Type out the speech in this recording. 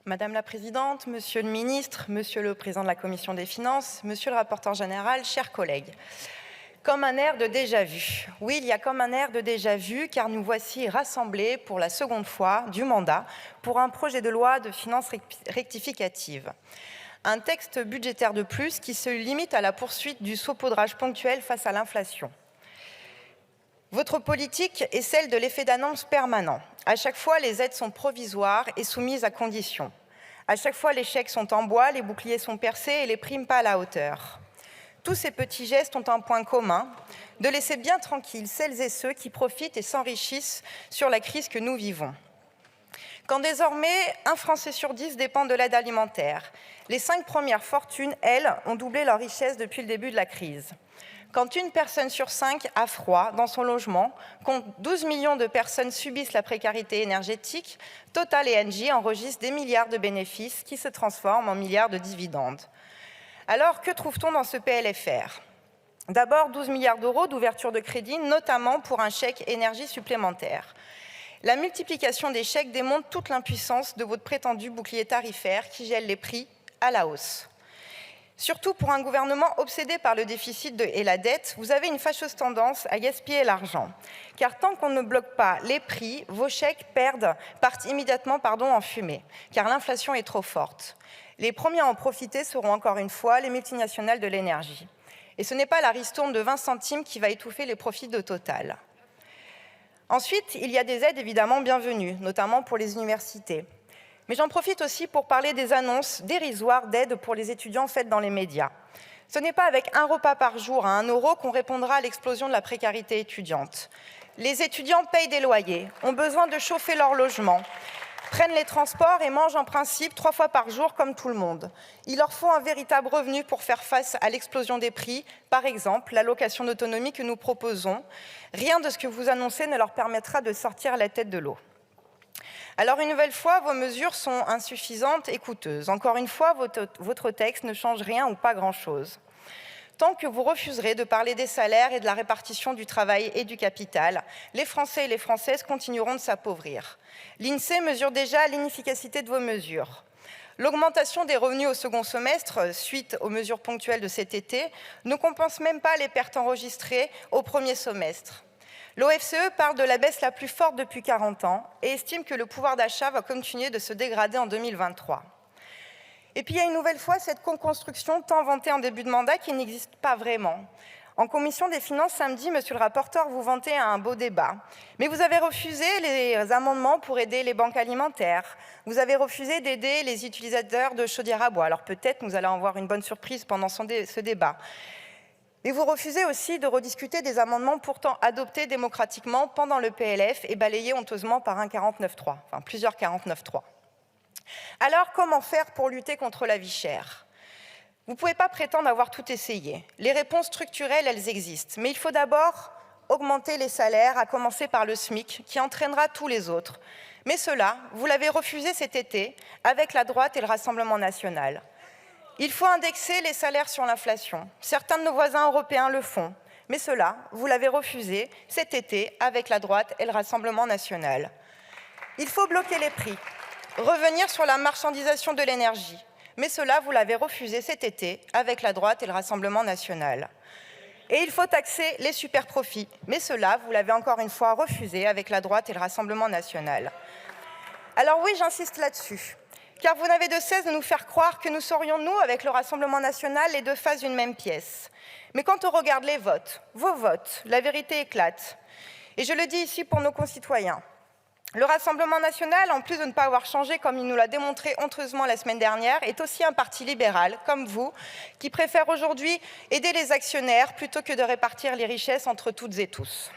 Madame la Présidente, Monsieur le Ministre, Monsieur le Président de la Commission des Finances, Monsieur le Rapporteur général, chers collègues. Comme un air de déjà-vu. Oui, il y a comme un air de déjà-vu, car nous voici rassemblés pour la seconde fois du mandat pour un projet de loi de finances rectificative. Un texte budgétaire de plus qui se limite à la poursuite du saupoudrage ponctuel face à l'inflation. Votre politique est celle de l'effet d'annonce permanent. À chaque fois, les aides sont provisoires et soumises à conditions. À chaque fois, les chèques sont en bois, les boucliers sont percés et les primes pas à la hauteur. Tous ces petits gestes ont un point commun, de laisser bien tranquilles celles et ceux qui profitent et s'enrichissent sur la crise que nous vivons. Quand désormais, 1 Français sur 10 dépend de l'aide alimentaire, les 5 premières fortunes, elles, ont doublé leur richesse depuis le début de la crise. Quand 1 personne sur 5 a froid dans son logement, quand 12 millions de personnes subissent la précarité énergétique, Total et Engie enregistrent des milliards de bénéfices qui se transforment en milliards de dividendes. Alors, que trouve-t-on dans ce PLFR? D'abord, 12 milliards d'euros d'ouverture de crédit, notamment pour un chèque énergie supplémentaire. La multiplication des chèques démontre toute l'impuissance de votre prétendu bouclier tarifaire qui gèle les prix à la hausse. Surtout pour un gouvernement obsédé par le déficit et la dette, vous avez une fâcheuse tendance à gaspiller l'argent. Car tant qu'on ne bloque pas les prix, vos chèques partent immédiatement en fumée, car l'inflation est trop forte. Les premiers à en profiter seront encore une fois les multinationales de l'énergie. Et ce n'est pas la ristourne de 20 centimes qui va étouffer les profits de Total. Ensuite, il y a des aides évidemment bienvenues, notamment pour les universités. Mais j'en profite aussi pour parler des annonces dérisoires d'aides pour les étudiants faites dans les médias. Ce n'est pas avec un repas par jour à 1 € qu'on répondra à l'explosion de la précarité étudiante. Les étudiants payent des loyers, ont besoin de chauffer leur logement, prennent les transports et mangent en principe 3 fois par jour comme tout le monde. Il leur faut un véritable revenu pour faire face à l'explosion des prix, par exemple l'allocation d'autonomie que nous proposons. Rien de ce que vous annoncez ne leur permettra de sortir la tête de l'eau. Alors une nouvelle fois, vos mesures sont insuffisantes et coûteuses. Encore une fois, votre texte ne change rien ou pas grand-chose. Tant que vous refuserez de parler des salaires et de la répartition du travail et du capital, les Français et les Françaises continueront de s'appauvrir. L'INSEE mesure déjà l'inefficacité de vos mesures. L'augmentation des revenus au second semestre, suite aux mesures ponctuelles de cet été, ne compense même pas les pertes enregistrées au premier semestre. L'OFCE parle de la baisse la plus forte depuis 40 ans et estime que le pouvoir d'achat va continuer de se dégrader en 2023. Et puis il y a une nouvelle fois cette co-construction tant vantée en début de mandat qui n'existe pas vraiment. En commission des finances samedi, monsieur le rapporteur, vous vantez un beau débat. Mais vous avez refusé les amendements pour aider les banques alimentaires. Vous avez refusé d'aider les utilisateurs de chaudières à bois. Alors peut-être nous allons avoir une bonne surprise pendant ce débat. Mais vous refusez aussi de rediscuter des amendements pourtant adoptés démocratiquement pendant le PLF et balayés honteusement par un 49.3, enfin plusieurs 49.3. Alors, comment faire pour lutter contre la vie chère? Vous ne pouvez pas prétendre avoir tout essayé. Les réponses structurelles, elles existent. Mais il faut d'abord augmenter les salaires, à commencer par le SMIC, qui entraînera tous les autres. Mais cela, vous l'avez refusé cet été avec la droite et le Rassemblement national. Il faut indexer les salaires sur l'inflation. Certains de nos voisins européens le font. Mais cela, vous l'avez refusé cet été avec la droite et le Rassemblement national. Il faut bloquer les prix, revenir sur la marchandisation de l'énergie. Mais cela, vous l'avez refusé cet été avec la droite et le Rassemblement national. Et il faut taxer les superprofits. Mais cela, vous l'avez encore une fois refusé avec la droite et le Rassemblement national. Alors oui, j'insiste là-dessus. Car vous n'avez de cesse de nous faire croire que nous serions, nous, avec le Rassemblement national, les deux faces d'une même pièce. Mais quand on regarde les votes, vos votes, la vérité éclate. Et je le dis ici pour nos concitoyens. Le Rassemblement national, en plus de ne pas avoir changé, comme il nous l'a démontré honteusement la semaine dernière, est aussi un parti libéral, comme vous, qui préfère aujourd'hui aider les actionnaires plutôt que de répartir les richesses entre toutes et tous.